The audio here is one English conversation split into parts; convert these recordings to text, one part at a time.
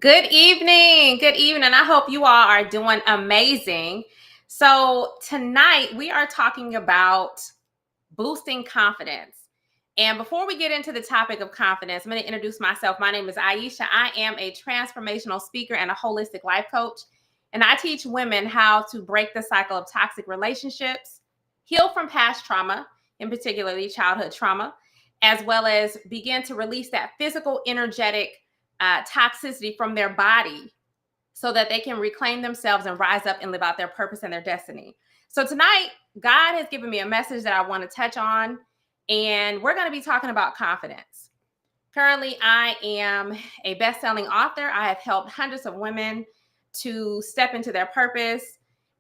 Good evening. Good evening. I hope you all are doing amazing. So, tonight we are talking about boosting confidence. And before we get into the topic of confidence, I'm going to introduce myself. My name is Aishah. I am a transformational speaker and a holistic life coach. And I teach women how to break the cycle of toxic relationships, heal from past trauma, in particularly childhood trauma, as well as begin to release that physical, energetic toxicity from their body so that they can reclaim themselves and rise up and live out their purpose and their destiny. So tonight, God has given me a message that I want to touch on, and we're going to be talking about confidence. Currently, I am a best-selling author. I have helped hundreds of women to step into their purpose,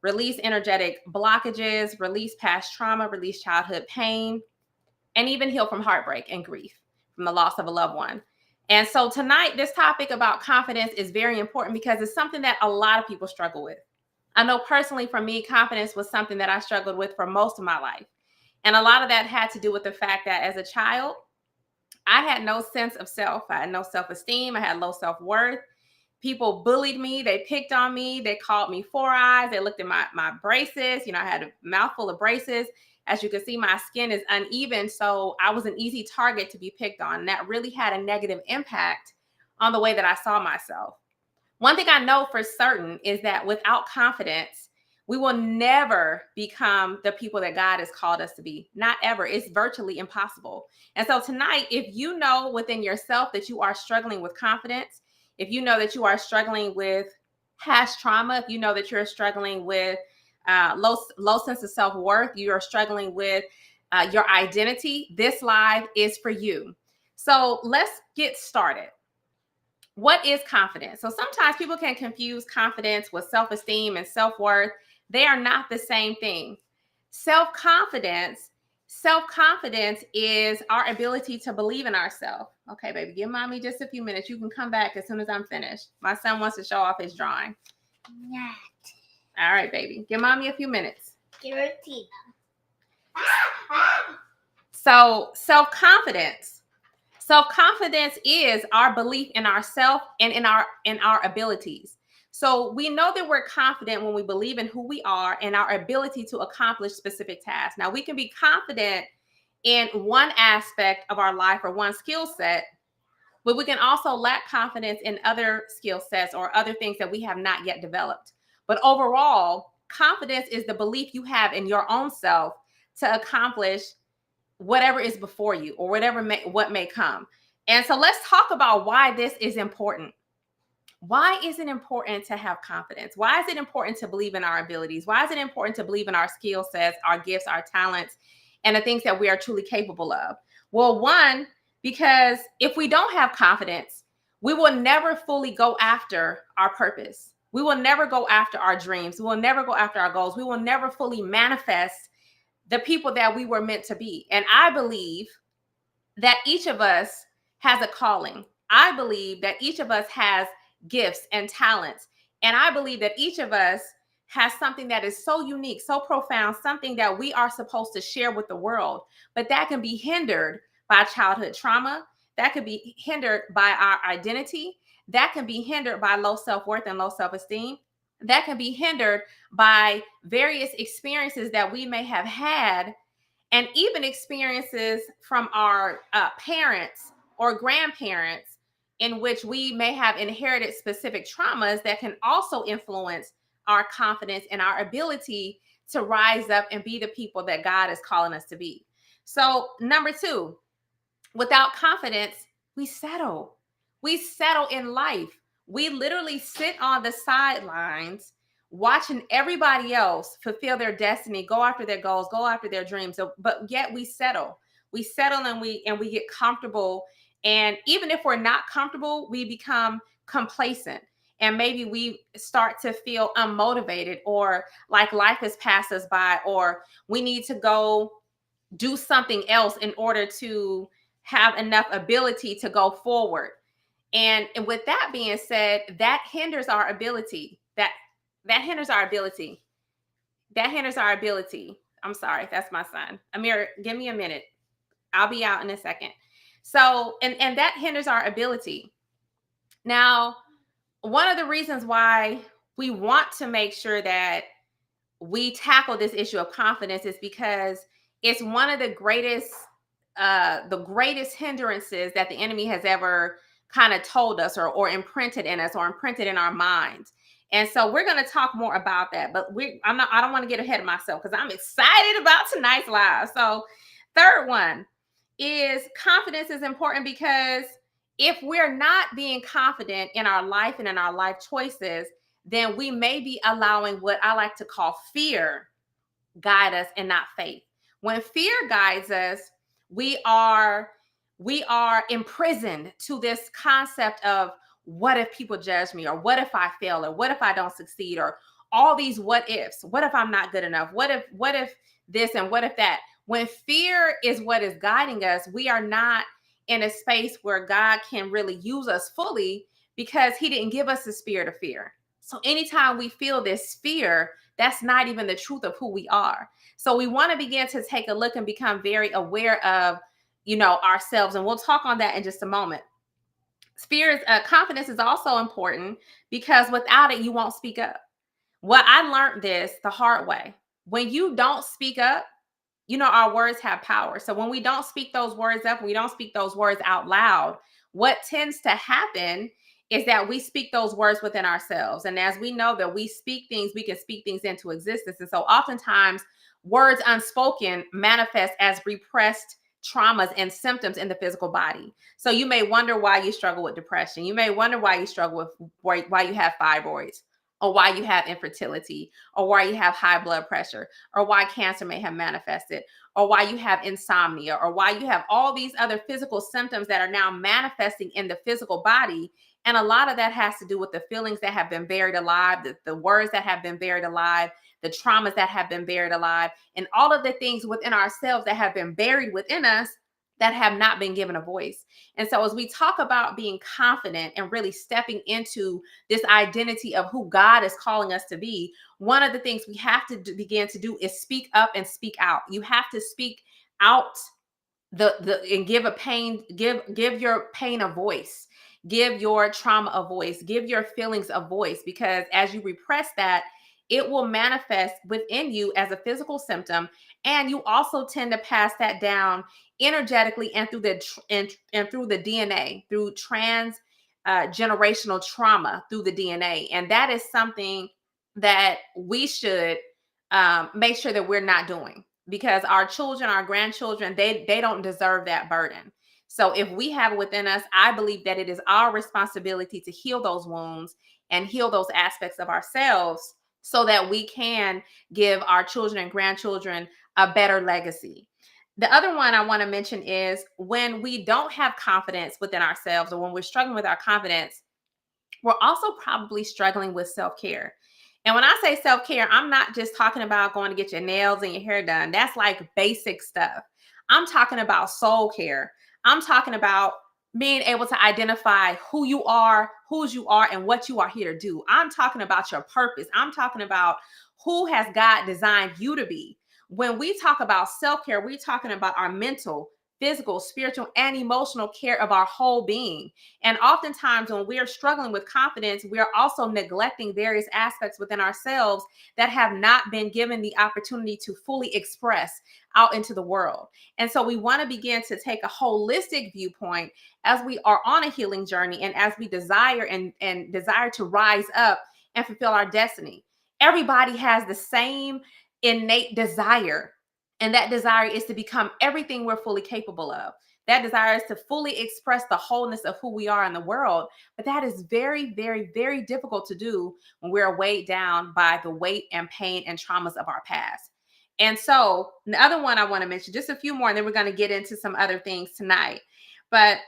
release energetic blockages, release past trauma, release childhood pain, and even heal from heartbreak and grief from the loss of a loved one. And so tonight, this topic about confidence is very important because it's something that a lot of people struggle with. I know personally for me, confidence was something that I struggled with for most of my life. And a lot of that had to do with the fact that as a child, I had no sense of self. I had no self-esteem. I had low self-worth. People bullied me. They picked on me. They called me four eyes. They looked at my braces. I had a mouthful of braces. As you can see, my skin is uneven. So I was an easy target to be picked on. And that really had a negative impact on the way that I saw myself. One thing I know for certain is that without confidence, we will never become the people that God has called us to be. Not ever. It's virtually impossible. And so tonight, if you know within yourself that you are struggling with confidence, if you know that you are struggling with past trauma, if you know that you're struggling with low sense of self-worth, you are struggling with your identity, this live is for you. So let's get started. What is confidence? So sometimes people can confuse confidence with self-esteem and self-worth. They are not the same thing. Self-confidence, self-confidence is our ability to believe in ourselves. Okay, baby, give mommy just a few minutes. You can come back as soon as I'm finished. My son wants to show off his drawing. Not. All right, baby. Give mommy a few minutes. Give her Tina. So self-confidence. Self-confidence is our belief in ourselves and in our abilities. So we know that we're confident when we believe in who we are and our ability to accomplish specific tasks. Now, we can be confident in one aspect of our life or one skill set, but we can also lack confidence in other skill sets or other things that we have not yet developed. But overall, confidence is the belief you have in your own self to accomplish whatever is before you or what may come. And so let's talk about why this is important. Why is it important to have confidence? Why is it important to believe in our abilities? Why is it important to believe in our skill sets, our gifts, our talents, and the things that we are truly capable of? Well, one, because if we don't have confidence, we will never fully go after our purpose. We will never go after our dreams. We will never go after our goals. We will never fully manifest the people that we were meant to be. And I believe that each of us has a calling. I believe that each of us has gifts and talents. And I believe that each of us has something that is so unique, so profound, something that we are supposed to share with the world. But that can be hindered by childhood trauma. That could be hindered by our identity. That can be hindered by low self-worth and low self-esteem. That can be hindered by various experiences that we may have had, and even experiences from our parents or grandparents in which we may have inherited specific traumas that can also influence our confidence and our ability to rise up and be the people that God is calling us to be. So, number two, without confidence, we settle. We settle in life. We literally sit on the sidelines watching everybody else fulfill their destiny, go after their goals, go after their dreams. So, but yet we settle. We settle and we get comfortable. And even if we're not comfortable, we become complacent. And maybe we start to feel unmotivated or like life has passed us by, or we need to go do something else in order to have enough ability to go forward. And with that being said, that hinders our ability. That hinders our ability. That hinders our ability. I'm sorry, that's my son. Amir, give me a minute. I'll be out in a second. So, and that hinders our ability. Now, one of the reasons why we want to make sure that we tackle this issue of confidence is because it's one of the greatest hindrances that the enemy has ever kind of told us, or imprinted in us, or imprinted in our minds. And so we're going to talk more about that, but I don't want to get ahead of myself because I'm excited about tonight's live. So third one is confidence is important because if we're not being confident in our life and in our life choices, then we may be allowing what I like to call fear guide us and not faith. When fear guides us, we are we are imprisoned to this concept of what if people judge me, or what if I fail, or what if I don't succeed, or all these what ifs. What if I'm not good enough? What if this and what if that? When fear is what is guiding us, we are not in a space where God can really use us fully, because he didn't give us the spirit of fear. So anytime we feel this fear, that's not even the truth of who we are. So we want to begin to take a look and become very aware of, ourselves. And we'll talk on that in just a moment. Confidence is also important because without it, you won't speak up. Well, I learned this the hard way. When you don't speak up, our words have power. So when we don't speak those words up, we don't speak those words out loud, what tends to happen is that we speak those words within ourselves. And as we know that we speak things, we can speak things into existence. And so oftentimes words unspoken manifest as repressed traumas and symptoms in the physical body. So you may wonder why you struggle with depression. You may wonder why you struggle with why you have fibroids, or why you have infertility, or why you have high blood pressure, or why cancer may have manifested, or why you have insomnia, or why you have all these other physical symptoms that are now manifesting in the physical body. And a lot of that has to do with the feelings that have been buried alive, the words that have been buried alive, the traumas that have been buried alive, and all of the things within ourselves that have been buried within us that have not been given a voice. And so as we talk about being confident and really stepping into this identity of who God is calling us to be, one of the things we have to begin to do is speak up and speak out. You have to speak out and give your pain a voice, give your trauma a voice, give your feelings a voice, because as you repress that, it will manifest within you as a physical symptom. And you also tend to pass that down energetically and through and through the DNA, through generational trauma through the DNA. And that is something that we should make sure that we're not doing, because our children, our grandchildren, they don't deserve that burden. So if we have it within us, I believe that it is our responsibility to heal those wounds and heal those aspects of ourselves so that we can give our children and grandchildren a better legacy. The other one I want to mention is when we don't have confidence within ourselves, or when we're struggling with our confidence, we're also probably struggling with self-care. And when I say self-care, I'm not just talking about going to get your nails and your hair done. That's like basic stuff. I'm talking about soul care. I'm talking about being able to identify who you are, whose you are, and what you are here to do. I'm talking about your purpose. I'm talking about who has God designed you to be. When we talk about self-care, we're talking about our mental, physical, spiritual, and emotional care of our whole being. And oftentimes when we are struggling with confidence, we are also neglecting various aspects within ourselves that have not been given the opportunity to fully express out into the world. And so we want to begin to take a holistic viewpoint as we are on a healing journey, and as we desire and desire to rise up and fulfill our destiny. Everybody has the same innate desire, and that desire is to become everything we're fully capable of. That desire is to fully express the wholeness of who we are in the world. But that is very, very, very difficult to do when we're weighed down by the weight and pain and traumas of our past. And so the other one I want to mention, just a few more, and then we're going to get into some other things tonight. But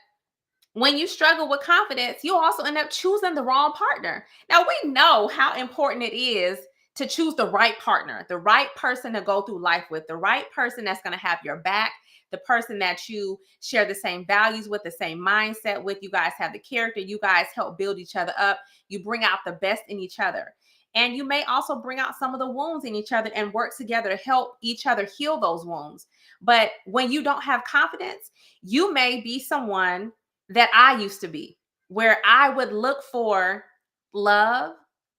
when you struggle with confidence, you also end up choosing the wrong partner. Now, we know how important it is to choose the right partner, the right person to go through life with, the right person that's going to have your back, the person that you share the same values with, the same mindset with. You guys have the character. You guys help build each other up. You bring out the best in each other. And you may also bring out some of the wounds in each other and work together to help each other heal those wounds. But when you don't have confidence, you may be someone that I used to be, where I would look for love,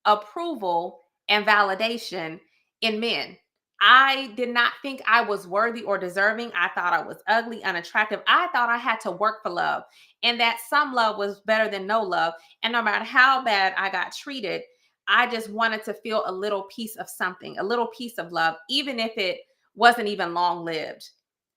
approval, and validation in men. I did not think I was worthy or deserving. I thought I was ugly, unattractive. I thought I had to work for love and that some love was better than no love. And no matter how bad I got treated, I just wanted to feel a little piece of something, a little piece of love, even if it wasn't even long lived.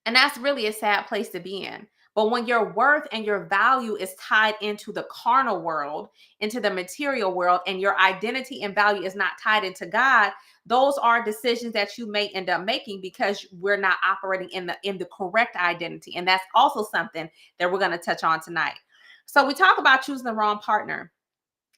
And that's really a sad place to be in. But when your worth and your value is tied into the carnal world, into the material world, and your identity and value is not tied into God, those are decisions that you may end up making because we're not operating in the correct identity. And that's also something that we're going to touch on tonight. So we talk about choosing the wrong partner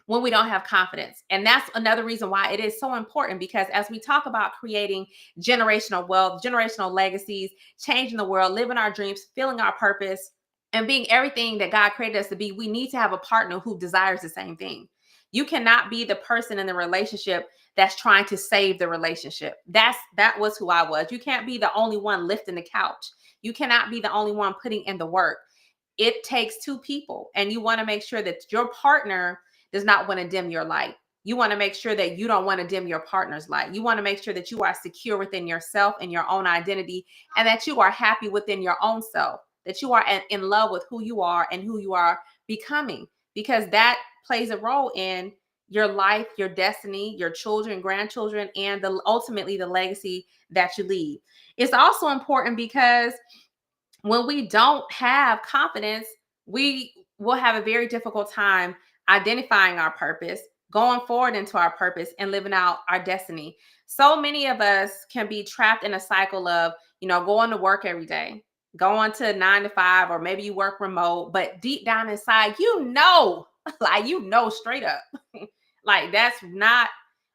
when we don't have confidence. And that's another reason why it is so important, because as we talk about creating generational wealth, generational legacies, changing the world, living our dreams, filling our purpose, and being everything that God created us to be, we need to have a partner who desires the same thing. You cannot be the person in the relationship that's trying to save the relationship. That was who I was. You can't be the only one lifting the couch. You cannot be the only one putting in the work. It takes two people, and you want to make sure that your partner does not want to dim your light. You want to make sure that you don't want to dim your partner's light. You want to make sure that you are secure within yourself and your own identity, and that you are happy within your own self, that you are in love with who you are and who you are becoming, because that plays a role in your life, your destiny, your children, grandchildren, and ultimately the legacy that you leave. It's also important because when we don't have confidence, we will have a very difficult time identifying our purpose, going forward into our purpose, and living out our destiny. So many of us can be trapped in a cycle of, going to work every day, going to 9 to 5, or maybe you work remote, but deep down inside, like, straight up, like that's not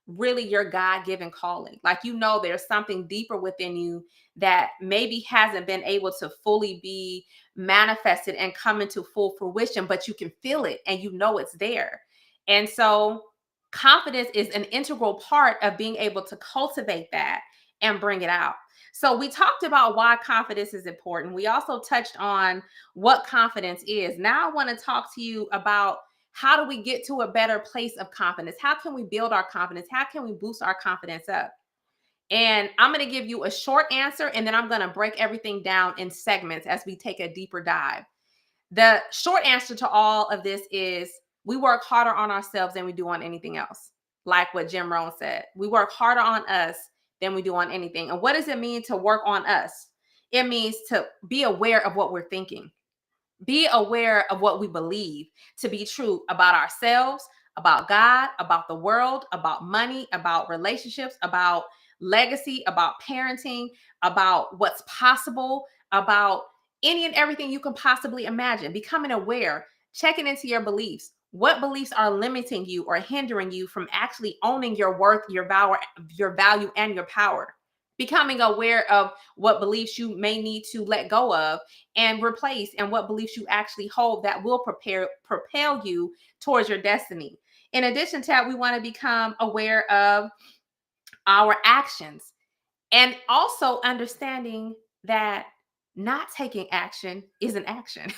really your God-given calling. Like, there's something deeper within you that maybe hasn't been able to fully be manifested and come into full fruition, but you can feel it and it's there. And so confidence is an integral part of being able to cultivate that and bring it out. So we talked about why confidence is important. We also touched on what confidence is. Now I want to talk to you about, how do we get to a better place of confidence? How can we build our confidence? How can we boost our confidence up? And I'm going to give you a short answer, and then I'm going to break everything down in segments as we take a deeper dive. The short answer to all of this is, we work harder on ourselves than we do on anything else. Like what Jim Rohn said, we work harder on us than we do on anything. And what does it mean to work on us? It means to be aware of what we're thinking. Be aware of what we believe to be true about ourselves, about God, about the world, about money, about relationships, about legacy, about parenting, about what's possible, about any and everything you can possibly imagine. Becoming aware, checking into your beliefs. What beliefs are limiting you or hindering you from actually owning your worth, your value, and your power? Becoming aware of what beliefs you may need to let go of and replace, and what beliefs you actually hold that will propel you towards your destiny. In addition to that, we want to become aware of our actions, and also understanding that not taking action is an action.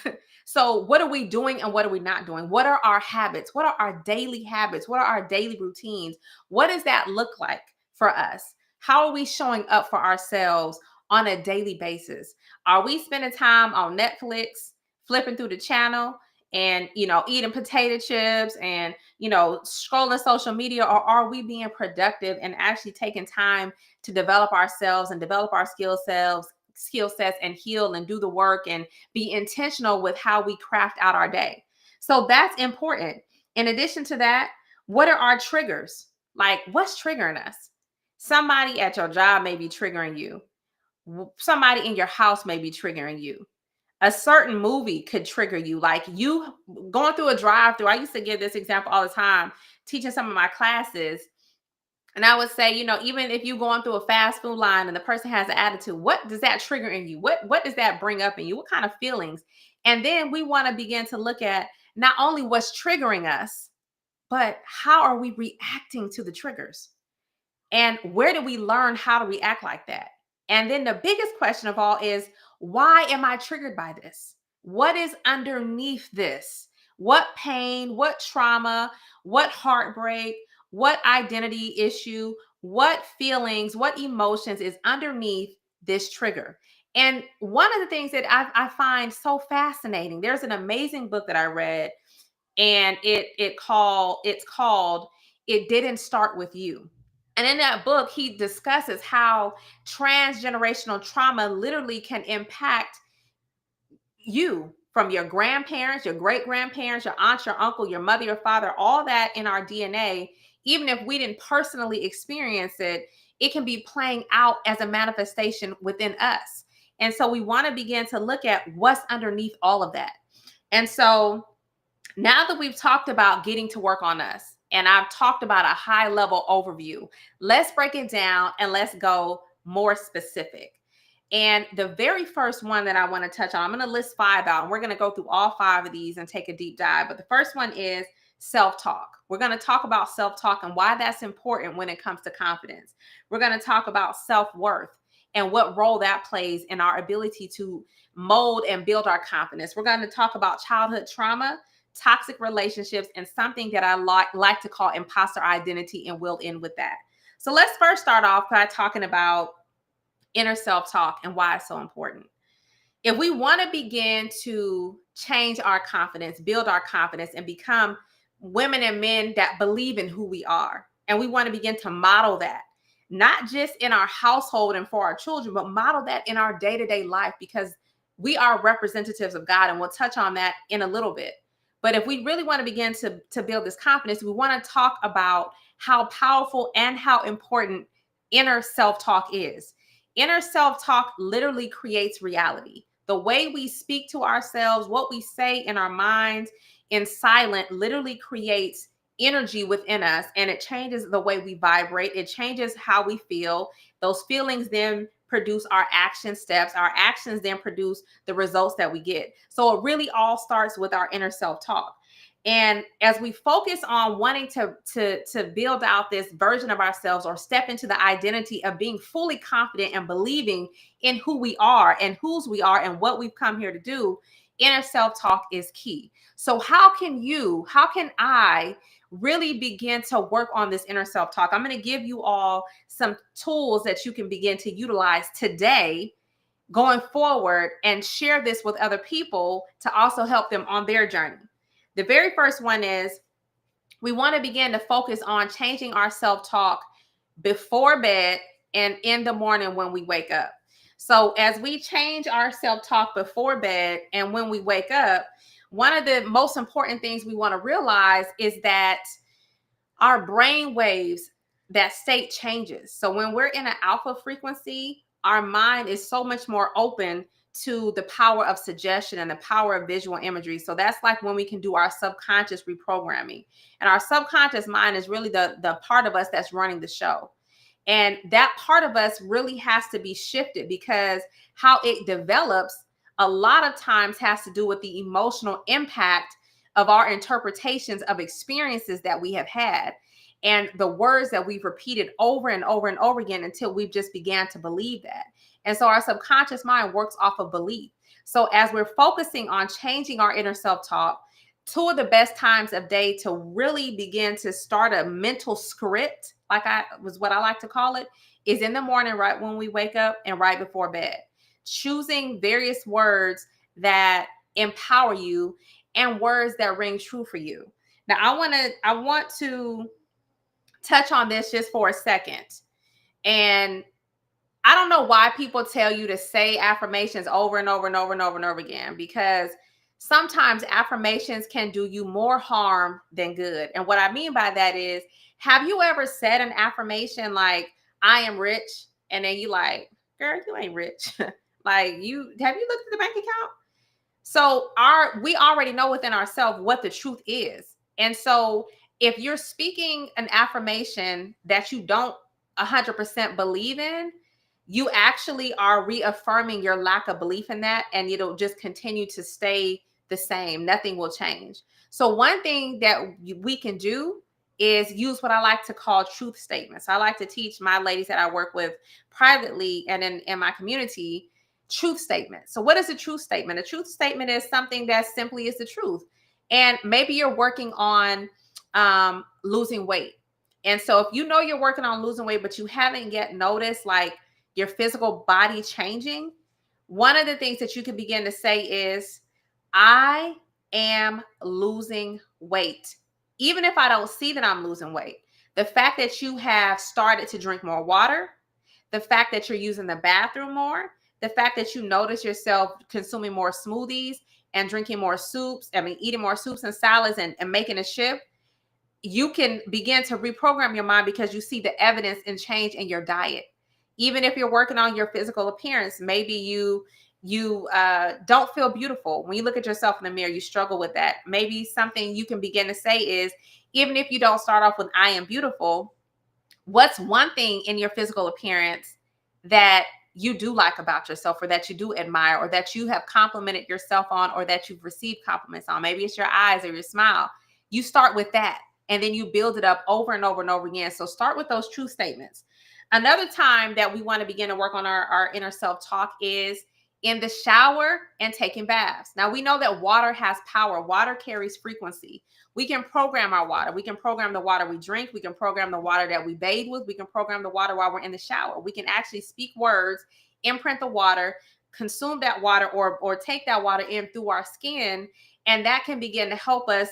So what are we doing and what are we not doing? What are our habits? What are our daily habits? What are our daily routines? What does that look like for us? How are we showing up for ourselves on a daily basis? Are we spending time on Netflix, flipping through the channel, and eating potato chips and scrolling social media? Or are we being productive and actually taking time to develop ourselves and develop our skill sets and heal and do the work and be intentional with how we craft out our day? So that's important. In addition to that, what are our triggers? Like, what's triggering us? Somebody at your job may be triggering you. Somebody in your house may be triggering you. A certain movie could trigger you. Like, you going through a drive-through. I used to give this example all the time, teaching some of my classes. And I would say, even if you're going through a fast food line and the person has an attitude, what does that trigger in you? What does that bring up in you? What kind of feelings? And then we want to begin to look at not only what's triggering us, but how are we reacting to the triggers? And where do we learn how to react like that? And then the biggest question of all is, why am I triggered by this? What is underneath this? What pain, what trauma, what heartbreak, what identity issue, what feelings, what emotions is underneath this trigger? And one of the things that I find so fascinating, there's an amazing book that I read, and it's called "It Didn't Start with You." And in that book, he discusses how transgenerational trauma literally can impact you, from your grandparents, your great grandparents, your aunt, your uncle, your mother, your father, all that in our DNA. Even if we didn't personally experience it, it can be playing out as a manifestation within us. And so we want to begin to look at what's underneath all of that. And so now that we've talked about getting to work on us, and I've talked about a high level overview, let's break it down and let's go more specific. And the very first one that I want to touch on, I'm going to list 5 out, and we're going to go through all 5 of these and take a deep dive. But the first one is self-talk. We're going to talk about self-talk and why that's important when it comes to confidence. We're going to talk about self-worth and what role that plays in our ability to mold and build our confidence. We're going to talk about childhood trauma, toxic relationships, and something that I like to call imposter identity, and we'll end with that. So let's first start off by talking about inner self-talk and why it's so important. If we want to begin to change our confidence, build our confidence, and become women and men that believe in who we are, and we want to begin to model that, not just in our household and for our children, but model that in our day-to-day life, because we are representatives of God, and we'll touch on that in a little bit. But if we really want to begin to build this confidence, we want to talk about how powerful and how important inner self-talk is. Inner self-talk literally creates reality. The way we speak to ourselves, what we say in our minds in silent, literally creates energy within us, and it changes the way we vibrate. It changes how we feel. Those feelings then produce our action steps. Our actions then produce the results that we get. So it really all starts with our inner self-talk. And as we focus on wanting to build out this version of ourselves, or step into the identity of being fully confident and believing in who we are and whose we are and what we've come here to do, inner self-talk is key. So how can I really begin to work on this inner self-talk? I'm going to give you all some tools that you can begin to utilize today going forward, and share this with other people to also help them on their journey. The very first one is, we want to begin to focus on changing our self-talk before bed and in the morning when we wake up. So as we change our self-talk before bed and when we wake up, one of the most important things we want to realize is that our brain waves, that state changes. So when we're in an alpha frequency, our mind is so much more open to the power of suggestion and the power of visual imagery. So that's like when we can do our subconscious reprogramming. And our subconscious mind is really the part of us that's running the show. And that part of us really has to be shifted, because how it develops a lot of times has to do with the emotional impact of our interpretations of experiences that we have had, and the words that we've repeated over and over and over again until we've just began to believe that. And so our subconscious mind works off of belief. So as we're focusing on changing our inner self-talk, 2 of the best times of day to really begin to start a mental script, what I like to call it, is in the morning, right when we wake up, and right before bed. Choosing various words that empower you and words that ring true for you. Now, I want to touch on this just for a second. And I don't know why people tell you to say affirmations over and over and over and over and over again, because sometimes affirmations can do you more harm than good. And what I mean by that is, have you ever said an affirmation like, I am rich, and then you like, girl, you ain't rich. Like, have you looked at the bank account? So we already know within ourselves what the truth is. And so if you're speaking an affirmation that you don't 100% believe in, you actually are reaffirming your lack of belief in that, and it'll just continue to stay the same. Nothing will change. So one thing that we can do is use what I like to call truth statements. I like to teach my ladies that I work with privately and in my community truth statement. So what is a truth statement? A truth statement is something that simply is the truth. And maybe you're working on losing weight. And so if you know you're working on losing weight, but you haven't yet noticed like your physical body changing, one of the things that you can begin to say is, I am losing weight. Even if I don't see that I'm losing weight, the fact that you have started to drink more water, the fact that you're using the bathroom more, the fact that you notice yourself consuming more smoothies and drinking more soups, eating more soups and salads and making a shift, you can begin to reprogram your mind because you see the evidence and change in your diet. Even if you're working on your physical appearance, maybe you don't feel beautiful. When you look at yourself in the mirror, you struggle with that. Maybe something you can begin to say is, even if you don't start off with I am beautiful, what's one thing in your physical appearance that you do like about yourself, or that you do admire, or that you have complimented yourself on, or that you've received compliments on? Maybe it's your eyes or your smile. You start with that, and then you build it up over and over and over again. So start with those true statements. Another time that we want to begin to work on our inner self-talk is in the shower and taking baths. Now, we know that water has power. Water carries frequency. We can program our water. We can program the water we drink. We can program the water that we bathe with. We can program the water while we're in the shower. We can actually speak words, imprint the water, consume that water, or take that water in through our skin. And that can begin to help us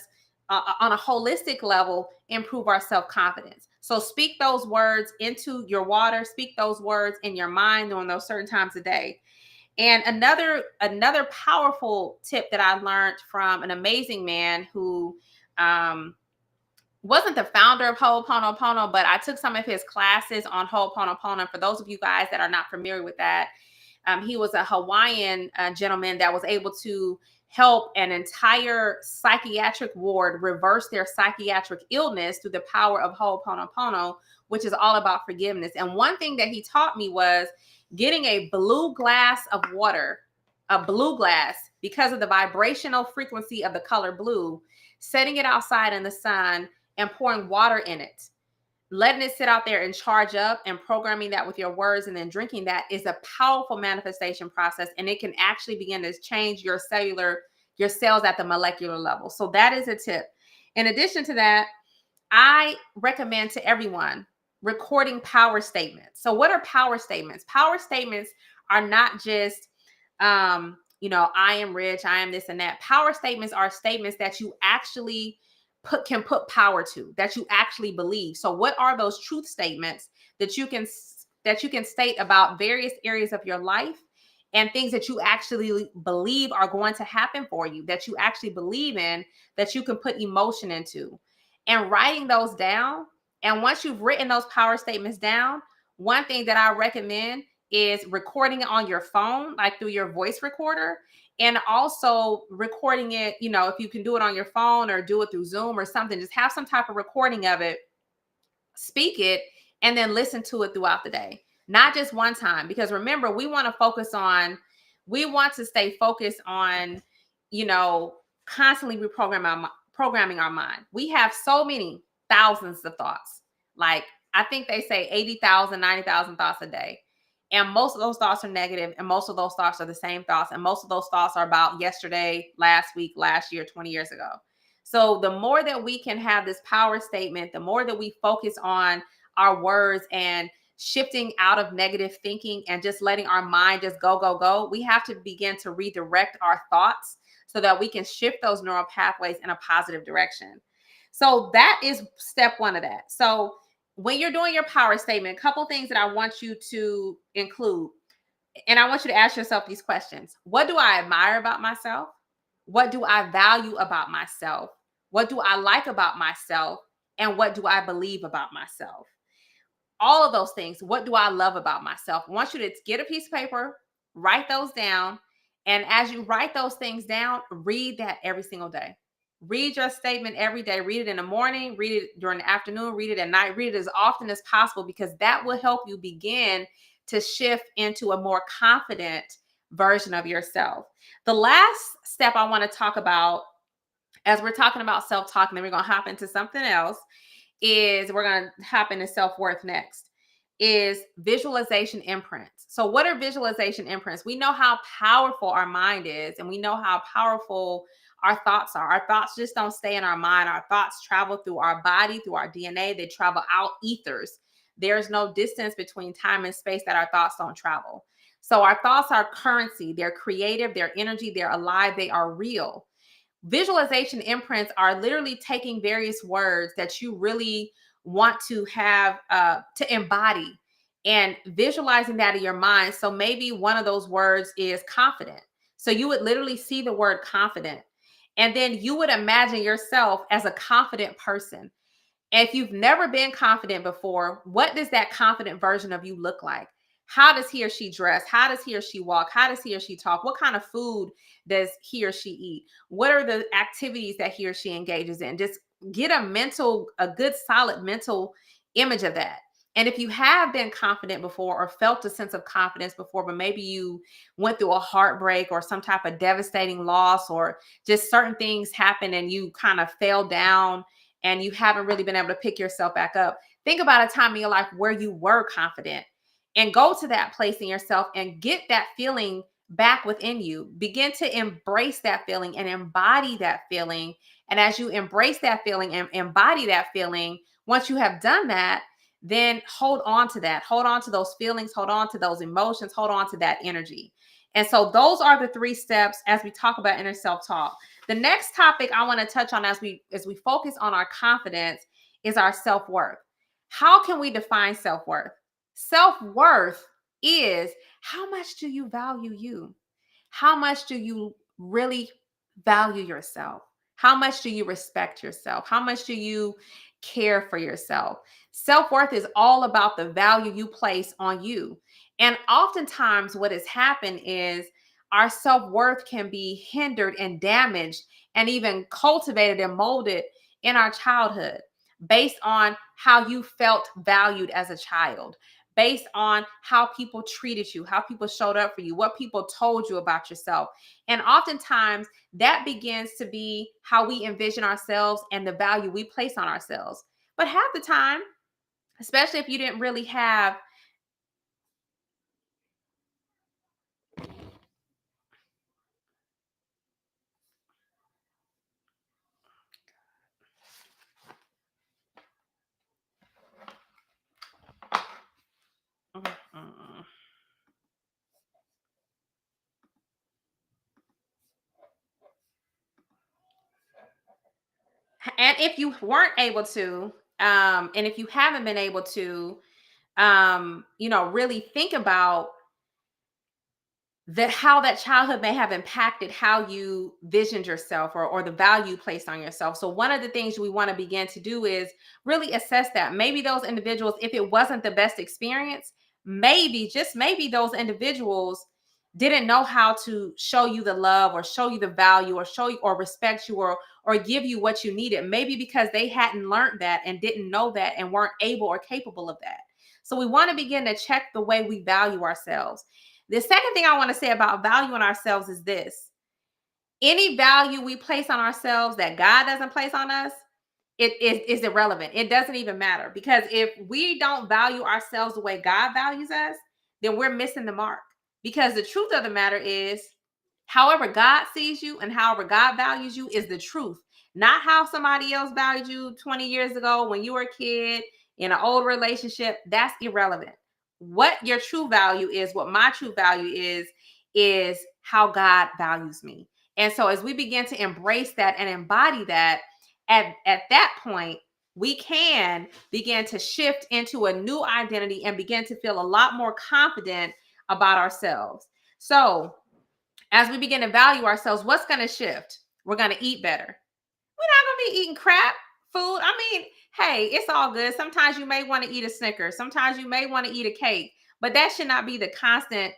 on a holistic level improve our self-confidence. So speak those words into your water. Speak those words in your mind during those certain times a day. And another powerful tip that I learned from an amazing man who wasn't the founder of Ho'oponopono, but I took some of his classes on Ho'oponopono. For those of you guys that are not familiar with that, he was a Hawaiian gentleman that was able to help an entire psychiatric ward reverse their psychiatric illness through the power of Ho'oponopono, which is all about forgiveness. And one thing that he taught me was getting a blue glass of water, a blue glass, because of the vibrational frequency of the color blue, setting it outside in the sun and pouring water in it, letting it sit out there and charge up, and programming that with your words and then drinking that is a powerful manifestation process. And it can actually begin to change your cells at the molecular level. So that is a tip. In addition to that, I recommend to everyone recording power statements. So what are power statements? Power statements are not just, I am rich, I am this and that. Power statements are statements that you actually can put power to, that you actually believe. So what are those truth statements that you can state about various areas of your life and things that you actually believe are going to happen for you, that you actually believe in, that you can put emotion into, and writing those down. And once you've written those power statements down, one thing that I recommend is recording it on your phone, like through your voice recorder, and also recording it, if you can do it on your phone or do it through Zoom or something, just have some type of recording of it, speak it, and then listen to it throughout the day. Not just one time, because remember, we want to stay focused on, constantly programming our mind. We have so many thousands of thoughts. Like, I think they say 80,000, 90,000 thoughts a day. And most of those thoughts are negative, and most of those thoughts are the same thoughts, and most of those thoughts are about yesterday, last week, last year, 20 years ago. So the more that we can have this power statement, the more that we focus on our words and shifting out of negative thinking and just letting our mind just go, go, go, we have to begin to redirect our thoughts so that we can shift those neural pathways in a positive direction. So that is step one of that. So when you're doing your power statement, a couple things that I want you to include, and I want you to ask yourself these questions. What do I admire about myself? What do I value about myself? What do I like about myself? And what do I believe about myself? All of those things. What do I love about myself? I want you to get a piece of paper, write those down. And as you write those things down, read that every single day. Read your statement every day. Read it in the morning, read it during the afternoon, read it at night, read it as often as possible, because that will help you begin to shift into a more confident version of yourself. The last step I want to talk about, as we're talking about self-talk, and then we're going to hop into something else, is we're going to hop into self-worth next, is visualization imprints. So what are visualization imprints? We know how powerful our mind is, and we know how powerful our thoughts are. Our thoughts just don't stay in our mind. Our thoughts travel through our body, through our DNA. They travel out ethers. There's no distance between time and space that our thoughts don't travel. So our thoughts are currency. They're creative, they're energy, they're alive, they are real. Visualization imprints are literally taking various words that you really want to have to embody and visualizing that in your mind. So maybe one of those words is confident. So you would literally see the word confident, and then you would imagine yourself as a confident person. And if you've never been confident before, what does that confident version of you look like? How does he or she dress? How does he or she walk? How does he or she talk? What kind of food does he or she eat? What are the activities that he or she engages in? Just get a good solid mental image of that. And if you have been confident before or felt a sense of confidence before, but maybe you went through a heartbreak or some type of devastating loss, or just certain things happened and you kind of fell down and you haven't really been able to pick yourself back up, think about a time in your life where you were confident, and go to that place in yourself and get that feeling back within you. Begin to embrace that feeling and embody that feeling. And as you embrace that feeling and embody that feeling, once you have done that, then hold on to that. Hold on to those feelings, hold on to those emotions, hold on to that energy. And so those are the 3 steps as we talk about inner self-talk. The next topic I want to touch on as we focus on our confidence is our self-worth. How can we define self-worth? Self-worth is, how much do you value you? How much do you really value yourself? How much do you respect yourself? How much do you care for yourself? Self-worth is all about the value you place on you. And oftentimes what has happened is our self-worth can be hindered and damaged and even cultivated and molded in our childhood based on how you felt valued as a child, based on how people treated you, how people showed up for you, what people told you about yourself. And oftentimes that begins to be how we envision ourselves and the value we place on ourselves. But half the time, especially if you didn't really have and if you weren't able to, and if you haven't been able to, really think about that, how that childhood may have impacted how you visioned yourself, or the value placed on yourself. So one of the things we want to begin to do is really assess that. Maybe those individuals, if it wasn't the best experience, maybe, just maybe, those individuals didn't know how to show you the love or show you the value or show you or respect you or give you what you needed. Maybe because they hadn't learned that and didn't know that and weren't able or capable of that. So we want to begin to check the way we value ourselves. The second thing I want to say about valuing ourselves is this: any value we place on ourselves that God doesn't place on us, it is irrelevant. It doesn't even matter, because if we don't value ourselves the way God values us, then we're missing the mark. Because the truth of the matter is, however God sees you and however God values you is the truth, not how somebody else valued you 20 years ago when you were a kid in an old relationship. That's irrelevant. What your true value is, what my true value is how God values me. And so as we begin to embrace that and embody that, at that point, we can begin to shift into a new identity and begin to feel a lot more confident about ourselves. So as we begin to value ourselves, what's going to shift? We're going to eat better. We're not going to be eating crap food. I mean, hey, it's all good. Sometimes you may want to eat a Snickers. Sometimes you may want to eat a cake, but that should not be the constant,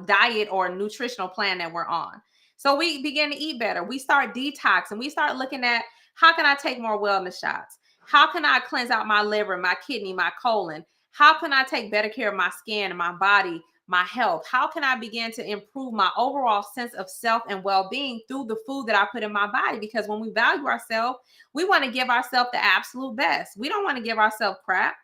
diet or nutritional plan that we're on. So we begin to eat better. We start detoxing. We start looking at, how can I take more wellness shots? How can I cleanse out my liver, my kidney, my colon? How can I take better care of my skin and my body, my health? How can I begin to improve my overall sense of self and well-being through the food that I put in my body? Because when we value ourselves, we want to give ourselves the absolute best. We don't want to give ourselves crap.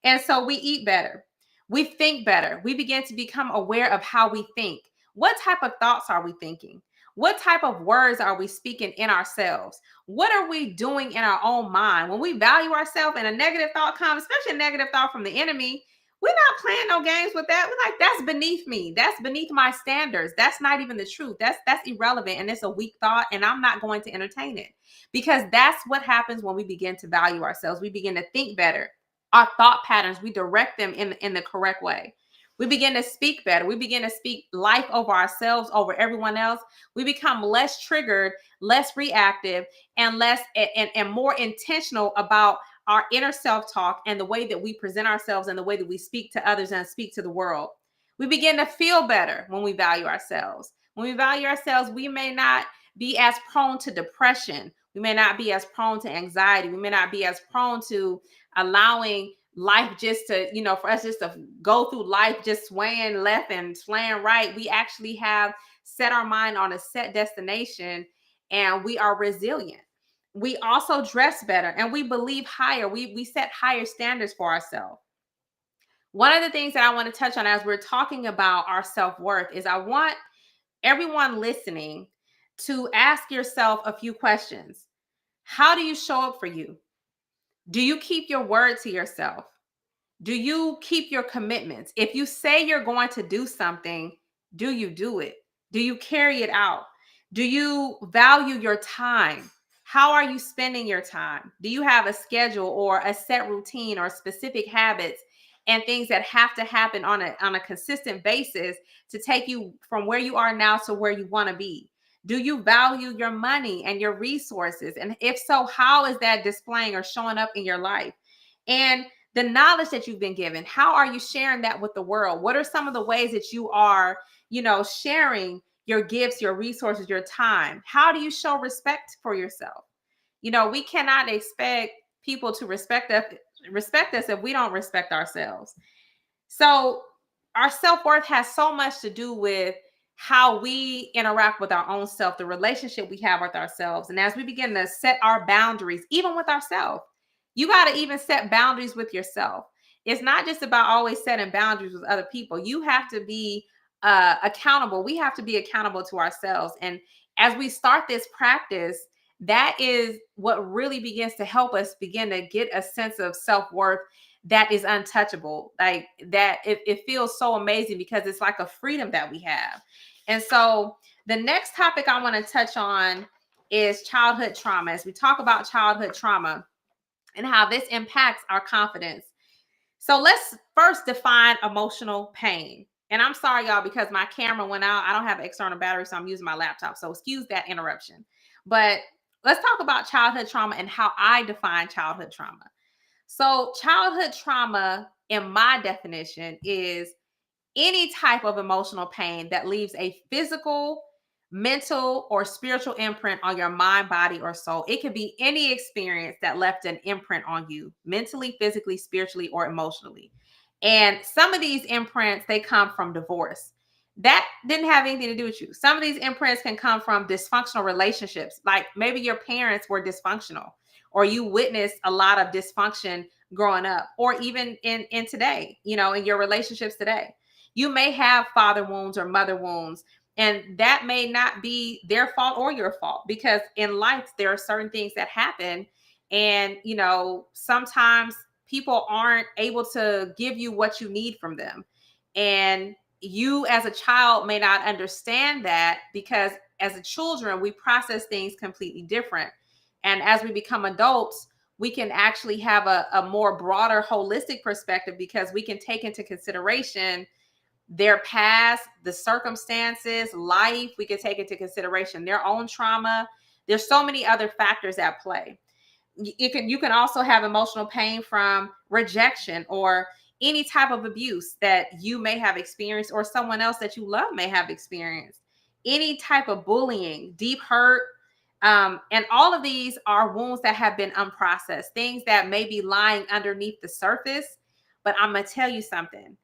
And so we eat better. We think better. We begin to become aware of how we think. What type of thoughts are we thinking? What type of words are we speaking in ourselves? What are we doing in our own mind? When we value ourselves and a negative thought comes, especially a negative thought from the enemy, we're not playing no games with that. We're like, that's beneath me. That's beneath my standards. That's not even the truth. That's irrelevant. And it's a weak thought. And I'm not going to entertain it. Because that's what happens when we begin to value ourselves. We begin to think better. Our thought patterns, we direct them in the correct way. We begin to speak better. We begin to speak life over ourselves, over everyone else. We become less triggered, less reactive, and and more intentional about our inner self-talk and the way that we present ourselves and the way that we speak to others and speak to the world. We begin to feel better when we value ourselves. When we value ourselves, we may not be as prone to depression. We may not be as prone to anxiety. We may not be as prone to allowing life just to, for us just to go through life just swaying left and swaying right. We actually have set our mind on a set destination, and we are resilient. We also dress better, and we believe higher. We set higher standards for ourselves. One of the things that I want to touch on as we're talking about our self-worth is I want everyone listening to ask yourself a few questions. How do you show up for you? Do you keep your word to yourself? Do you keep your commitments? If you say you're going to do something, do you do it? Do you carry it out? Do you value your time? How are you spending your time? Do you have a schedule or a set routine or specific habits and things that have to happen on a consistent basis to take you from where you are now to where you want to be? Do you value your money and your resources? And if so, how is that displaying or showing up in your life? And the knowledge that you've been given, how are you sharing that with the world? What are some of the ways that you are, sharing your gifts, your resources, your time? How do you show respect for yourself? We cannot expect people to respect us if we don't respect ourselves. So our self-worth has so much to do with how we interact with our own self, the relationship we have with ourselves. And as we begin to set our boundaries, even with ourselves, you got to even set boundaries with yourself. It's not just about always setting boundaries with other people. You have to be accountable. We have to be accountable to ourselves. And as we start this practice, that is what really begins to help us begin to get a sense of self-worth that is untouchable. Like that, it feels so amazing because it's like a freedom that we have. And so the next topic I want to touch on is childhood trauma. As we talk about childhood trauma and how this impacts our confidence. So let's first define emotional pain. And I'm sorry, y'all, because my camera went out. I don't have an external battery, so I'm using my laptop. So excuse that interruption. But let's talk about childhood trauma and how I define childhood trauma. So childhood trauma, in my definition, is any type of emotional pain that leaves a physical, mental, or spiritual imprint on your mind, body, or soul. It could be any experience that left an imprint on you, mentally, physically, spiritually, or emotionally. And some of these imprints, they come from divorce. That didn't have anything to do with you. Some of these imprints can come from dysfunctional relationships. Like maybe your parents were dysfunctional, or you witnessed a lot of dysfunction growing up, or even in today, in your relationships today. You may have father wounds or mother wounds, and that may not be their fault or your fault, because in life, there are certain things that happen. And, sometimes people aren't able to give you what you need from them. And you as a child may not understand that, because as a children, we process things completely different. And as we become adults, we can actually have a more broader holistic perspective, because we can take into consideration their past, the circumstances, life. We could take into consideration their own trauma. There's so many other factors at play. You can also have emotional pain from rejection or any type of abuse that you may have experienced or someone else that you love may have experienced. Any type of bullying, deep hurt. And all of these are wounds that have been unprocessed, things that may be lying underneath the surface. But I'm going to tell you something.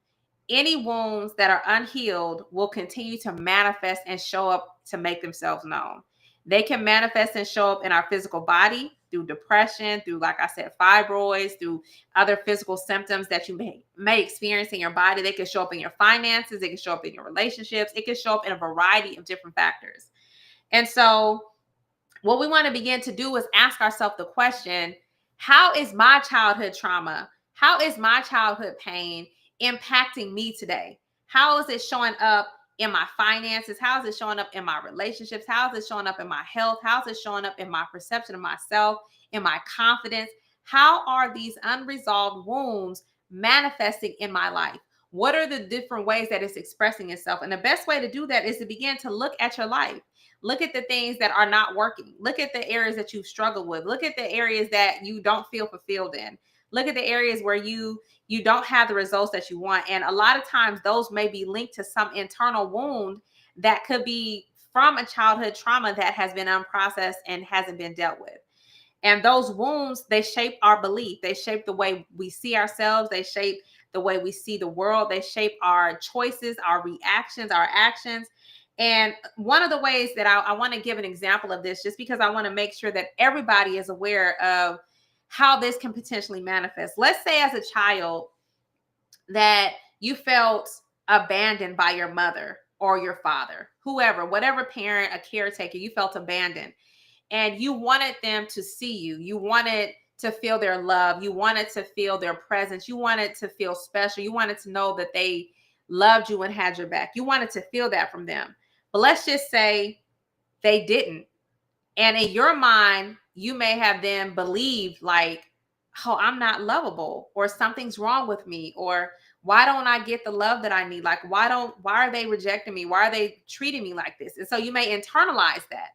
Any wounds that are unhealed will continue to manifest and show up to make themselves known. They can manifest and show up in our physical body through depression, through, like I said, fibroids, through other physical symptoms that you may experience in your body. They can show up in your finances. They can show up in your relationships. It can show up in a variety of different factors. And so what we want to begin to do is ask ourselves the question, how is my childhood trauma, how is my childhood pain impacting me today? How is it showing up in my finances? How is it showing up in my relationships? How is it showing up in my health? How is it showing up in my perception of myself, in my confidence? How are these unresolved wounds manifesting in my life? What are the different ways that it's expressing itself? And the best way to do that is to begin to look at your life. Look at the things that are not working. Look at the areas that you've struggled with. Look at the areas that you don't feel fulfilled in. Look at the areas where you don't have the results that you want. And a lot of times those may be linked to some internal wound that could be from a childhood trauma that has been unprocessed and hasn't been dealt with. And those wounds, they shape our belief. They shape the way we see ourselves. They shape the way we see the world. They shape our choices, our reactions, our actions. And one of the ways that I want to give an example of this, just because I want to make sure that everybody is aware of how this can potentially manifest. Let's say as a child that you felt abandoned by your mother or your father, whoever, whatever parent, a caretaker, you felt abandoned and you wanted them to see you. You wanted to feel their love. You wanted to feel their presence. You wanted to feel special. You wanted to know that they loved you and had your back. You wanted to feel that from them. But let's just say they didn't. And in your mind, you may have then believed like, oh, I'm not lovable, or something's wrong with me, or why don't I get the love that I need? Like, why are they rejecting me? Why are they treating me like this? And so you may internalize that.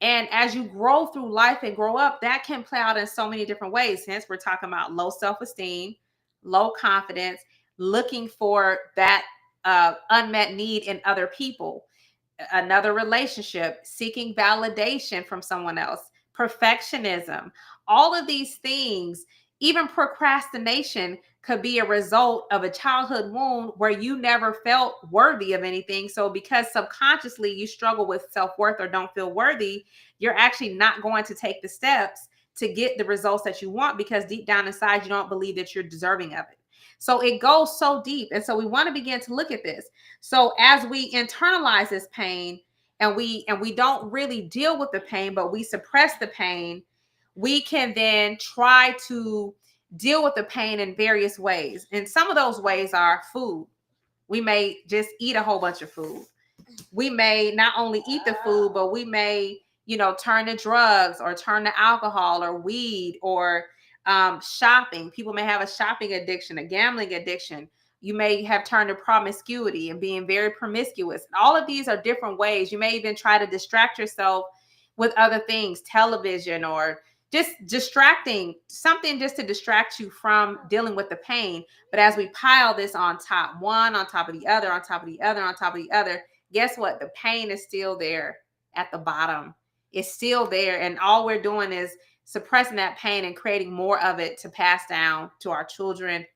And as you grow through life and grow up, that can play out in so many different ways. Hence, we're talking about low self-esteem, low confidence, looking for that unmet need in other people, another relationship, seeking validation from someone else, perfectionism, all of these things, even procrastination could be a result of a childhood wound where you never felt worthy of anything. So because subconsciously you struggle with self-worth or don't feel worthy, you're actually not going to take the steps to get the results that you want because deep down inside you don't believe that you're deserving of it. So it goes so deep. And so we want to begin to look at this. So as we internalize this pain and we don't really deal with the pain, but we suppress the pain, we can then try to deal with the pain in various ways. And some of those ways are food. We may just eat a whole bunch of food. We may not only eat the food, but we may, turn to drugs or turn to alcohol or weed or shopping. People may have a shopping addiction, a gambling addiction. You may have turned to promiscuity and being very promiscuous. All of these are different ways. You may even try to distract yourself with other things, television or just distracting, something just to distract you from dealing with the pain. But as we pile this on top, one on top of the other, on top of the other, on top of the other, guess what? The pain is still there at the bottom. It's still there. And all we're doing is suppressing that pain and creating more of it to pass down to our children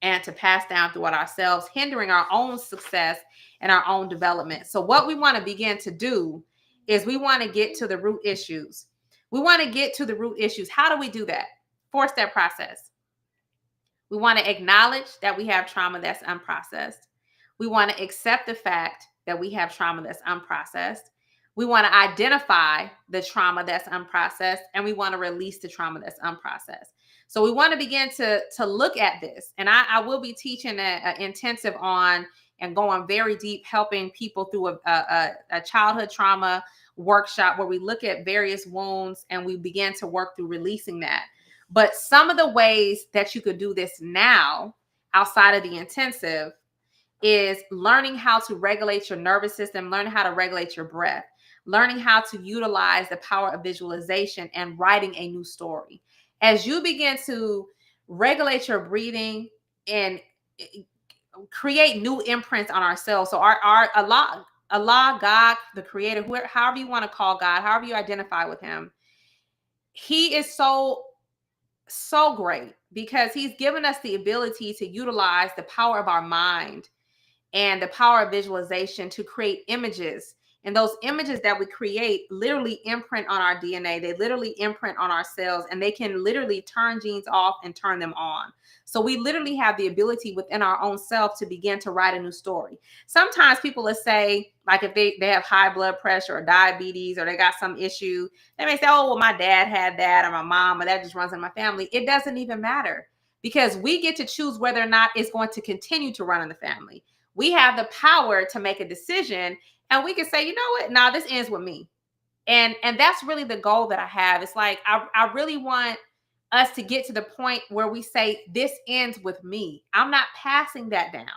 and to pass down throughout ourselves, hindering our own success and our own development. So what we want to begin to do is we want to get to the root issues. We want to get to the root issues. How do we do that? 4-step process. We want to acknowledge that we have trauma that's unprocessed. We want to accept the fact that we have trauma that's unprocessed. We want to identify the trauma that's unprocessed, and we want to release the trauma that's unprocessed. So we want to begin to look at this. And I will be teaching an intensive on and going very deep, helping people through a childhood trauma workshop where we look at various wounds and we begin to work through releasing that. But some of the ways that you could do this now outside of the intensive is learning how to regulate your nervous system, learning how to regulate your breath, learning how to utilize the power of visualization and writing a new story. As you begin to regulate your breathing and create new imprints on ourselves. So our Allah, God, the creator, however you want to call God, however you identify with him, he is so great because he's given us the ability to utilize the power of our mind and the power of visualization to create images And those images that we create literally imprint on our DNA. They literally imprint on our cells, and they can literally turn genes off and turn them on. So we literally have the ability within our own self to begin to write a new story. Sometimes people will say, like if they have high blood pressure or diabetes, or they got some issue, they may say, oh, well, my dad had that, or my mom, or that just runs in my family. It doesn't even matter, because we get to choose whether or not it's going to continue to run in the family. We have the power to make a decision, and we can say, you know what, nah, this ends with me. And that's really the goal that I have. It's like I really want us to get to the point where we say, this ends with me. I'm not passing that down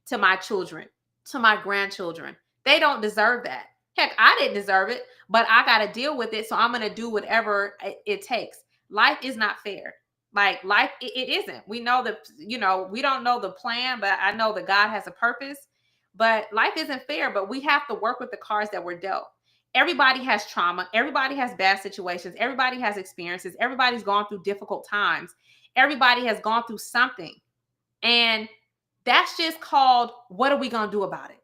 to my children, to my grandchildren. They don't deserve that. Heck, I didn't deserve it, but I got to deal with it. So I'm going to do whatever it takes. Life is not fair. Like life, it isn't. We know that, we don't know the plan, but I know that God has a purpose. But life isn't fair, but we have to work with the cards that we're dealt. Everybody has trauma. Everybody has bad situations. Everybody has experiences. Everybody's gone through difficult times. Everybody has gone through something. And that's just called, what are we going to do about it?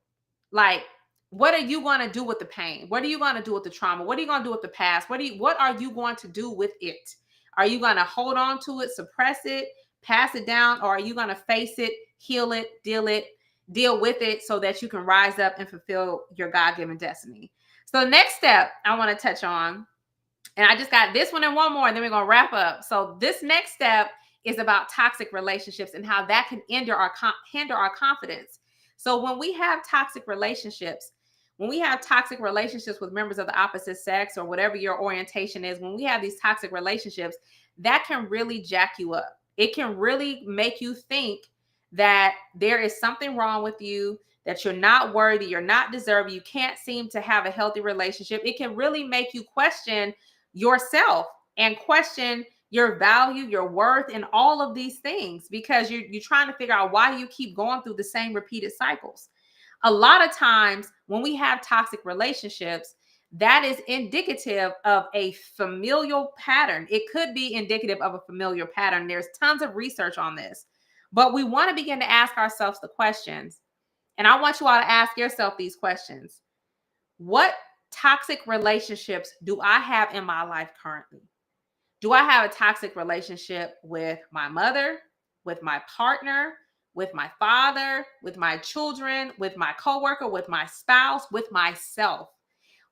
Like, what are you going to do with the pain? What are you going to do with the trauma? What are you going to do with the past? What are you going to do with it? Are you going to hold on to it, suppress it, pass it down, or are you going to face it, heal it, deal with it so that you can rise up and fulfill your God-given destiny? So the next step I want to touch on, and I just got this one and one more, and then we're going to wrap up. So this next step is about toxic relationships and how that can hinder our confidence. So when we have toxic relationships, with members of the opposite sex, or whatever your orientation is, when we have these toxic relationships, that can really jack you up. It can really make you think that there is something wrong with you, that you're not worthy, you're not deserving, you can't seem to have a healthy relationship. It can really make you question yourself and question your value, your worth, and all of these things, because you're trying to figure out why you keep going through the same repeated cycles. A lot of times when we have toxic relationships, that is indicative of a familial pattern. It could be indicative of a familial pattern. There's tons of research on this, but we want to begin to ask ourselves the questions. And I want you all to ask yourself these questions. What toxic relationships do I have in my life currently? Do I have a toxic relationship with my mother, with my partner, with my father, with my children, with my coworker, with my spouse, with myself?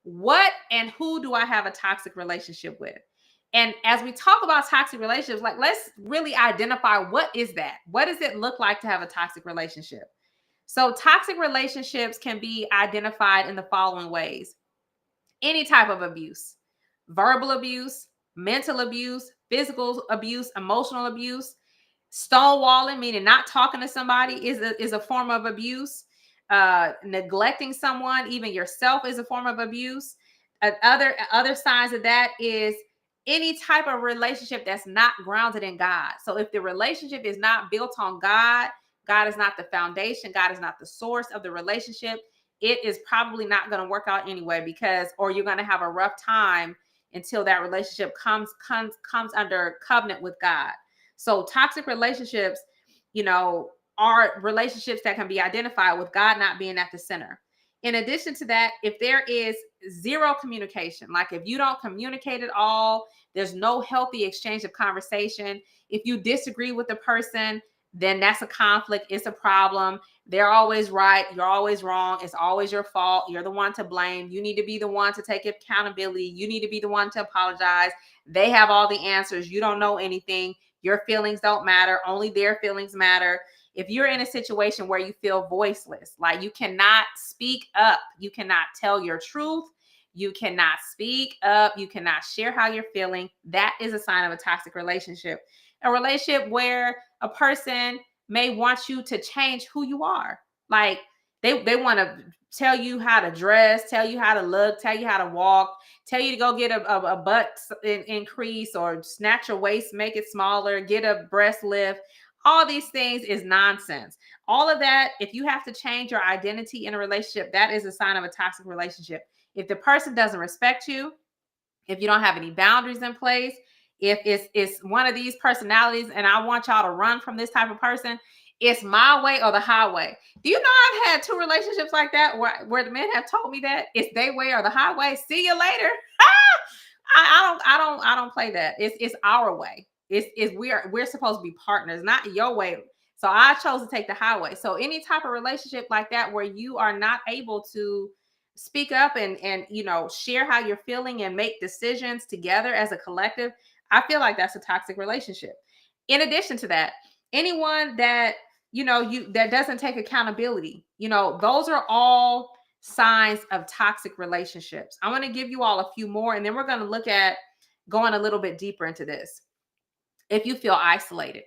What and who do I have a toxic relationship with? And as we talk about toxic relationships, like, let's really identify, what is that? What does it look like to have a toxic relationship? So toxic relationships can be identified in the following ways. Any type of abuse: verbal abuse, mental abuse, physical abuse, emotional abuse. Stonewalling, meaning not talking to somebody, is a form of abuse. Neglecting someone, even yourself, is a form of abuse. Other signs of that is any type of relationship that's not grounded in God. So if the relationship is not built on God, God is not the foundation, God is not the source of the relationship, it is probably not going to work out anyway, or you're going to have a rough time until that relationship comes under covenant with God. So toxic relationships, are relationships that can be identified with God not being at the center. In addition to that, if there is zero communication, like if you don't communicate at all, there's no healthy exchange of conversation. If you disagree with the person, then that's a conflict. It's a problem. They're always right. You're always wrong. It's always your fault. You're the one to blame. You need to be the one to take accountability. You need to be the one to apologize. They have all the answers. You don't know anything. Your feelings don't matter. Only their feelings matter. If you're in a situation where you feel voiceless, like you cannot speak up, you cannot tell your truth, you cannot speak up, you cannot share how you're feeling, that is a sign of a toxic relationship. A relationship where a person may want you to change who you are. Like they want to tell you how to dress, tell you how to look, tell you how to walk, tell you to go get a butt increase, or snatch your waist, make it smaller, get a breast lift. All these things is nonsense. All of that, if you have to change your identity in a relationship, that is a sign of a toxic relationship. If the person doesn't respect you, if you don't have any boundaries in place, if it's one of these personalities, and I want y'all to run from this type of person, It's my way or the highway. Do you know I've had two relationships like that where the men have told me that it's their way or the highway. See you later. I don't play that. It's our way. It's we're supposed to be partners, not your way. So I chose to take the highway. So any type of relationship like that where you are not able to speak up and share how you're feeling and make decisions together as a collective, I feel like that's a toxic relationship. In addition to that, anyone that you that doesn't take accountability, those are all signs of toxic relationships. I want to give you all a few more, and then we're going to look at going a little bit deeper into this. If you feel isolated,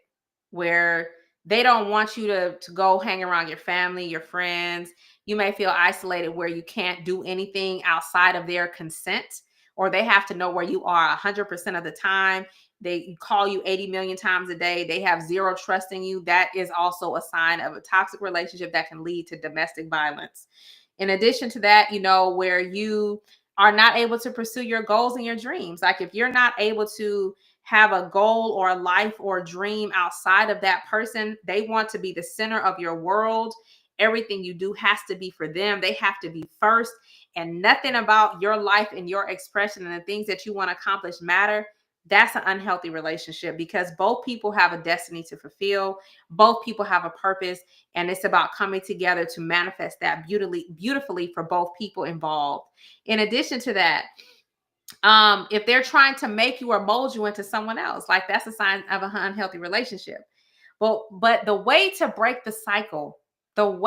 where they don't want you to go hang around your family, your friends, you may feel isolated where you can't do anything outside of their consent, or they have to know where you are 100% of the time. They call you 80 million times a day. They have zero trust in you. That is also a sign of a toxic relationship that can lead to domestic violence. In addition to that, where you are not able to pursue your goals and your dreams. Like if you're not able to have a goal or a life or a dream outside of that person, they want to be the center of your world. Everything you do has to be for them. They have to be first, and nothing about your life and your expression and the things that you want to accomplish matter. That's an unhealthy relationship, because both people have a destiny to fulfill. Both people have a purpose, and it's about coming together to manifest that beautifully for both people involved. In addition to that, if they're trying to make you or mold you into someone else, like that's a sign of an unhealthy relationship. But the way to break the cycle, of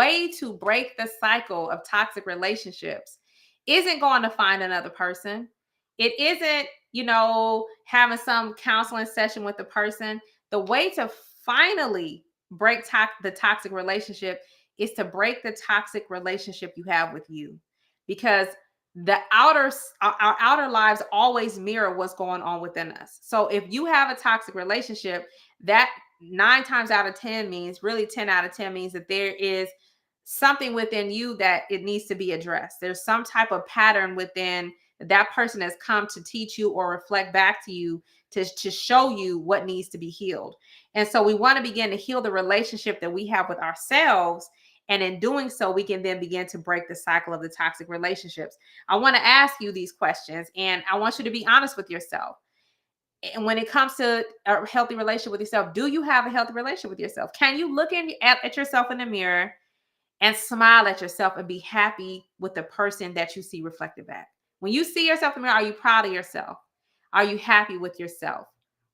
toxic relationships isn't going to find another person. It isn't, having some counseling session with the person. The way to finally break the toxic relationship is to break the toxic relationship you have with you, because our outer lives always mirror what's going on within us. So if you have a toxic relationship, that 9 times out of 10 means, really 10 out of 10 means that there is something within you that it needs to be addressed. There's some type of pattern within that person has come to teach you or reflect back to you to show you what needs to be healed. And so we want to begin to heal the relationship that we have with ourselves. And in doing so, we can then begin to break the cycle of the toxic relationships. I want to ask you these questions, and I want you to be honest with yourself. And when it comes to a healthy relationship with yourself, do you have a healthy relationship with yourself? Can you look at yourself in the mirror and smile at yourself and be happy with the person that you see reflected back? When you see yourself in the mirror, are you proud of yourself? Are you happy with yourself?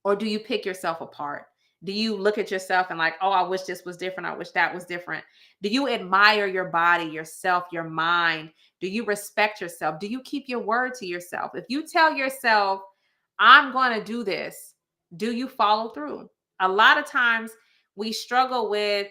Or do you pick yourself apart? Do you look at yourself and like, oh, I wish this was different. I wish that was different. Do you admire your body, yourself, your mind? Do you respect yourself? Do you keep your word to yourself? If you tell yourself, I'm going to do this, do you follow through? A lot of times we struggle with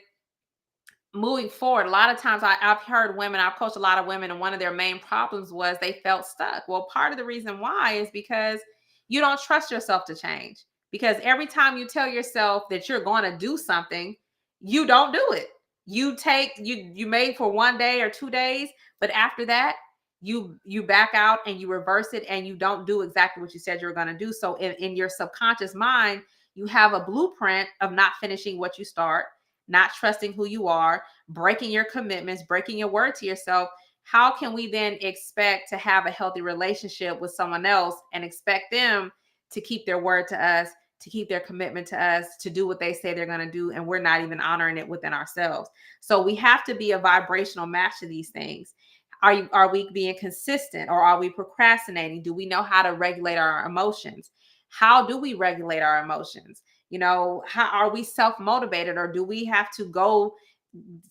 moving forward. A lot of times I've heard women, I've coached a lot of women, and one of their main problems was they felt stuck. Well, part of the reason why is because you don't trust yourself to change. Because every time you tell yourself that you're going to do something, you don't do it. You made for 1 day or 2 days, but after that, you back out and you reverse it, and you don't do exactly what you said you were going to do. So in your subconscious mind, you have a blueprint of not finishing what you start, not trusting who you are, breaking your commitments, breaking your word to yourself. How can we then expect to have a healthy relationship with someone else and expect them to keep their word to us, to keep their commitment to us, to do what they say they're going to do, and we're not even honoring it within ourselves? So we have to be a vibrational match to these things. Are we being consistent, or are we procrastinating? Do we know how to regulate our emotions? How do we regulate our emotions? How are we self-motivated, or do we have to go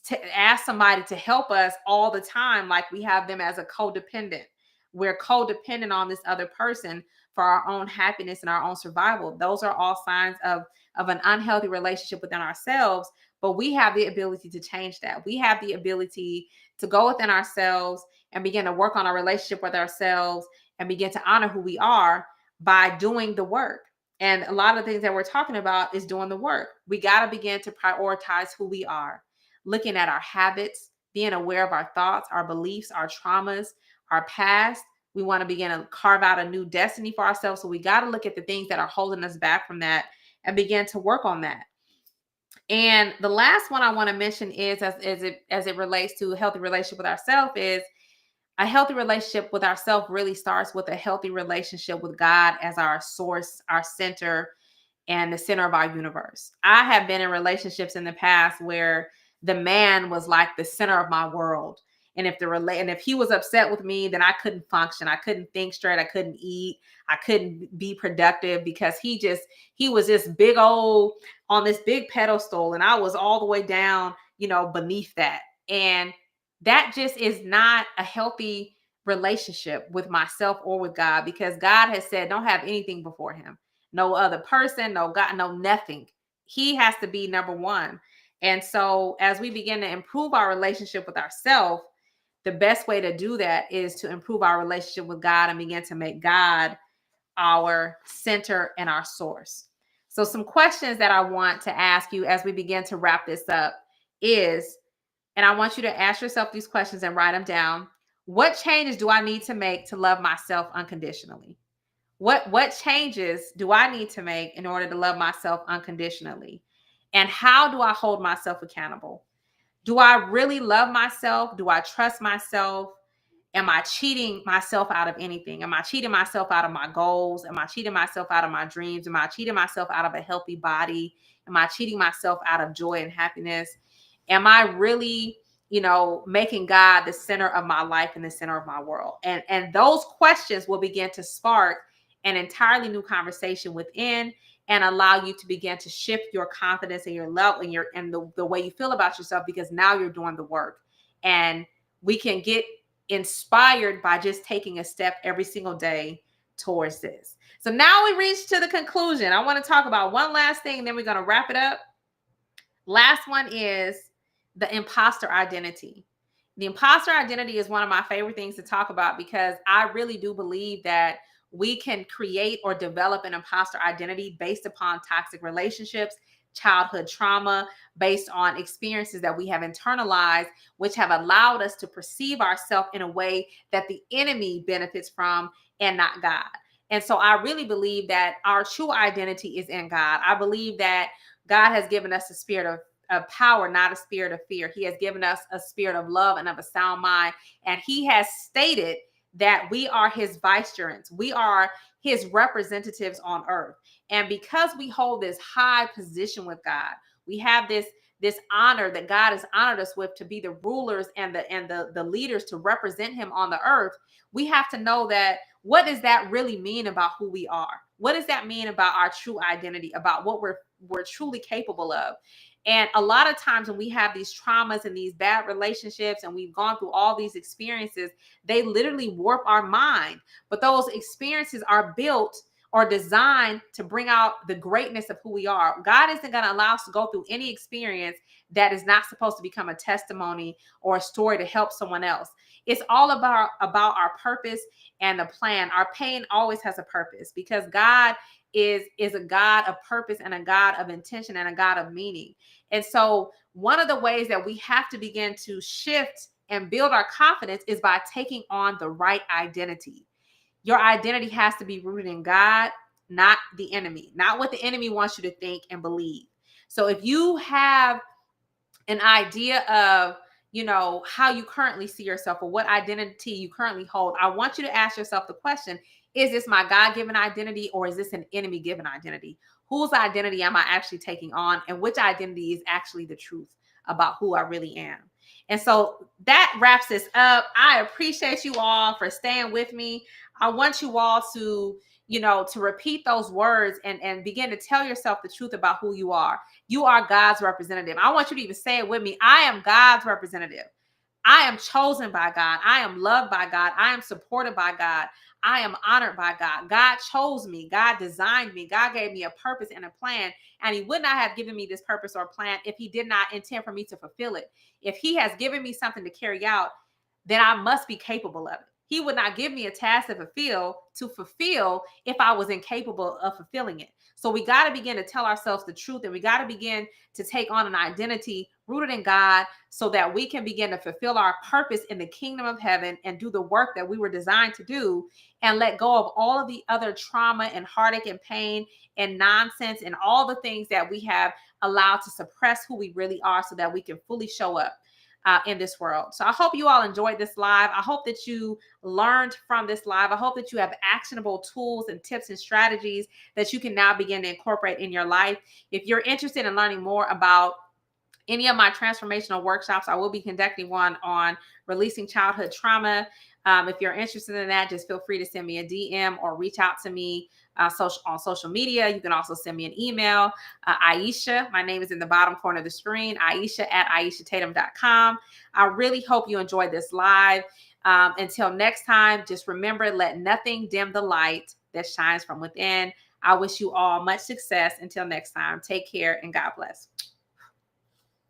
to ask somebody to help us all the time, like we have them as a codependent? We're codependent on this other person for our own happiness and our own survival. Those are all signs of an unhealthy relationship within ourselves. But we have the ability to change that. We have the ability to go within ourselves and begin to work on our relationship with ourselves and begin to honor who we are by doing the work. And a lot of things that we're talking about is doing the work. We got to begin to prioritize who we are, looking at our habits, being aware of our thoughts, our beliefs, our traumas, our past. We want to begin to carve out a new destiny for ourselves. So we got to look at the things that are holding us back from that and begin to work on that. And the last one I want to mention is as it relates to a healthy relationship with ourselves is a healthy relationship with ourselves really starts with a healthy relationship with God as our source, our center, and the center of our universe. I have been in relationships in the past where the man was like the center of my world. And if he was upset with me, then I couldn't function. I couldn't think straight. I couldn't eat. I couldn't be productive because he was this big old on this big pedestal and I was all the way down, beneath that. And that just is not a healthy relationship with myself or with God, because God has said don't have anything before him. No other person, no God, no nothing. He has to be number one. And so as we begin to improve our relationship with ourselves, the best way to do that is to improve our relationship with God and begin to make God our center and our source. So some questions that I want to ask you as we begin to wrap this up is, and I want you to ask yourself these questions and write them down. What changes do I need to make to love myself unconditionally? What changes do I need to make in order to love myself unconditionally? And how do I hold myself accountable? Do I really love myself? Do I trust myself? Am I cheating myself out of anything? Am I cheating myself out of my goals? Am I cheating myself out of my dreams? Am I cheating myself out of a healthy body? Am I cheating myself out of joy and happiness? Am I really, making God the center of my life and the center of my world? And those questions will begin to spark an entirely new conversation within and allow you to begin to shift your confidence and your love and the way you feel about yourself, because now you're doing the work. And we can get inspired by just taking a step every single day towards this. So now we reach to the conclusion. I want to talk about one last thing, and then we're going to wrap it up. Last one is the imposter identity. The imposter identity is one of my favorite things to talk about, because I really do believe that we can create or develop an imposter identity based upon toxic relationships, childhood trauma, based on experiences that we have internalized, which have allowed us to perceive ourselves in a way that the enemy benefits from and not God. And so I really believe that our true identity is in God. I believe that God has given us a spirit of power, not a spirit of fear. He has given us a spirit of love and of a sound mind. And he has stated that we are his vicegerents. We are his representatives on earth. And because we hold this high position with God, we have this honor that God has honored us with to be the rulers and the leaders to represent him on the earth. We have to know that, what does that really mean about who we are? What does that mean about our true identity, about what we're truly capable of? And a lot of times when we have these traumas and these bad relationships and we've gone through all these experiences, they literally warp our mind. But those experiences are built or designed to bring out the greatness of who we are. God isn't going to allow us to go through any experience that is not supposed to become a testimony or a story to help someone else. It's all about our purpose and the plan. Our pain always has a purpose, because God is a God of purpose and a God of intention and a God of meaning. And so one of the ways that we have to begin to shift and build our confidence is by taking on the right identity. Your identity has to be rooted in God, not the enemy, not what the enemy wants you to think and believe. So if you have an idea of, how you currently see yourself or what identity you currently hold, I want you to ask yourself the question, is this my God-given identity, or is this an enemy-given identity? Whose identity am I actually taking on, and which identity is actually the truth about who I really am? And so that wraps this up. I appreciate you all for staying with me. I want you all to, to repeat those words and begin to tell yourself the truth about who you are. You are God's representative. I want you to even say it with me. I am God's representative. I am chosen by God. I am loved by God. I am supported by God. I am honored by God. God chose me. God designed me. God gave me a purpose and a plan. And he would not have given me this purpose or plan if he did not intend for me to fulfill it. If he has given me something to carry out, then I must be capable of it. He would not give me a task to fulfill if I was incapable of fulfilling it. So we got to begin to tell ourselves the truth, and we got to begin to take on an identity rooted in God, so that we can begin to fulfill our purpose in the kingdom of heaven and do the work that we were designed to do, and let go of all of the other trauma and heartache and pain and nonsense and all the things that we have allowed to suppress who we really are so that we can fully show up in this world. So I hope you all enjoyed this live. I hope that you learned from this live. I hope that you have actionable tools and tips and strategies that you can now begin to incorporate in your life. If you're interested in learning more about any of my transformational workshops, I will be conducting one on releasing childhood trauma. If you're interested in that, just feel free to send me a DM or reach out to me on social media. You can also send me an email. Aishah, my name is in the bottom corner of the screen, Aishah@aishahtatum.com. I really hope you enjoyed this live. Until next time, just remember, let nothing dim the light that shines from within. I wish you all much success. Until next time, take care and God bless.